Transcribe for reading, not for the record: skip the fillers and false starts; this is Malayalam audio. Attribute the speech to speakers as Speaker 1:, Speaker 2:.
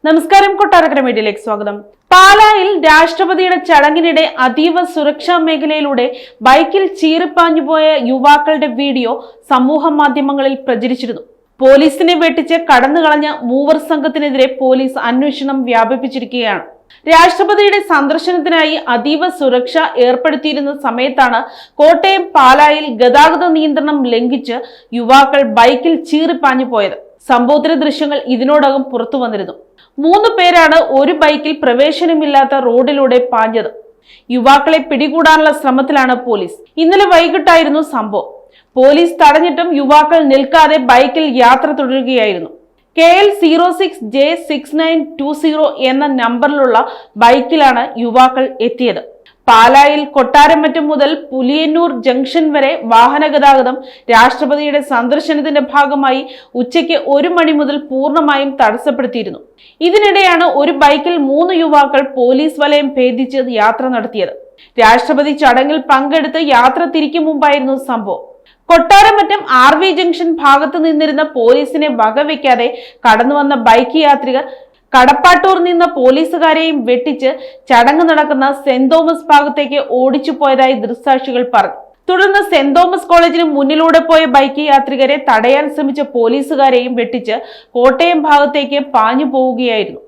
Speaker 1: നമസ്കാരം, കൊട്ടാരക്കര മീഡിയയിലേക്ക് സ്വാഗതം. പാലായിൽ രാഷ്ട്രപതിയുടെ ചടങ്ങിനിടെ അതീവ സുരക്ഷാ മേഖലയിലൂടെ ബൈക്കിൽ ചീറിപ്പാഞ്ഞുപോയ യുവാക്കളുടെ വീഡിയോ സമൂഹ മാധ്യമങ്ങളിൽ പ്രചരിച്ചിരുന്നു. പോലീസിനെ വെട്ടിച്ച് കടന്നുകളഞ്ഞ മൂവർ സംഘത്തിനെതിരെ പോലീസ് അന്വേഷണം വ്യാപിപ്പിച്ചിരിക്കുകയാണ്. രാഷ്ട്രപതിയുടെ സന്ദർശനത്തിനായി അതീവ സുരക്ഷ ഏർപ്പെടുത്തിയിരുന്ന സമയത്താണ് കോട്ടയം പാലായിൽ ഗതാഗത നിയന്ത്രണം ലംഘിച്ച് യുവാക്കൾ ബൈക്കിൽ ചീറിപ്പാഞ്ഞു പോയത്. സംഭവത്തിന്റെ ദൃശ്യങ്ങൾ ഇതിനോടകം പുറത്തു വന്നിരുന്നു. 3 പേരാണ് ഒരു ബൈക്കിൽ പ്രവേശനമില്ലാത്ത റോഡിലൂടെ പാഞ്ഞത്. യുവാക്കളെ പിടികൂടാനുള്ള ശ്രമത്തിലാണ് പോലീസ്. ഇന്നലെ വൈകിട്ടായിരുന്നു സംഭവം. പോലീസ് തടഞ്ഞിട്ടും യുവാക്കൾ നിൽക്കാതെ ബൈക്കിൽ യാത്ര തുടരുകയായിരുന്നു. KL 06J6920 എന്ന നമ്പറിലുള്ള ബൈക്കിലാണ് യുവാക്കൾ എത്തിയത്. പാലായിൽ കൊട്ടാരമറ്റം മുതൽ പുലിയന്നൂർ ജംഗ്ഷൻ വരെ വാഹന ഗതാഗതം രാഷ്ട്രപതിയുടെ സന്ദർശനത്തിന്റെ ഭാഗമായി ഉച്ചയ്ക്ക് 1 മണി മുതൽ പൂർണ്ണമായും തടസ്സപ്പെടുത്തിയിരുന്നു. ഇതിനിടെയാണ് ഒരു ബൈക്കിൽ 3 യുവാക്കൾ പോലീസ് വലയം ഭേദിച്ച് യാത്ര നടത്തിയത്. രാഷ്ട്രപതി ചടങ്ങിൽ പങ്കെടുത്ത് യാത്ര തിരിക്കും മുമ്പായിരുന്നു സംഭവം. കൊട്ടാരമറ്റം RV ജംഗ്ഷൻ ഭാഗത്ത് നിന്നിരുന്ന പോലീസിനെ വകവെക്കാതെ കടന്നുവന്ന ബൈക്ക് യാത്രികർ കടപ്പാട്ടൂർ നിന്ന പോലീസുകാരെയും വെട്ടിച്ച് ചടങ്ങ് നടക്കുന്ന സെന്റ് തോമസ് ഭാഗത്തേക്ക് ഓടിച്ചു പോയതായി ദൃക്സാക്ഷികൾ പറഞ്ഞു. തുടർന്ന് സെന്റ് തോമസ് കോളേജിന് മുന്നിലൂടെ പോയ ബൈക്ക് യാത്രികരെ തടയാൻ ശ്രമിച്ച പോലീസുകാരെയും വെട്ടിച്ച് കോട്ടയം ഭാഗത്തേക്ക് പാഞ്ഞു പോവുകയായിരുന്നു.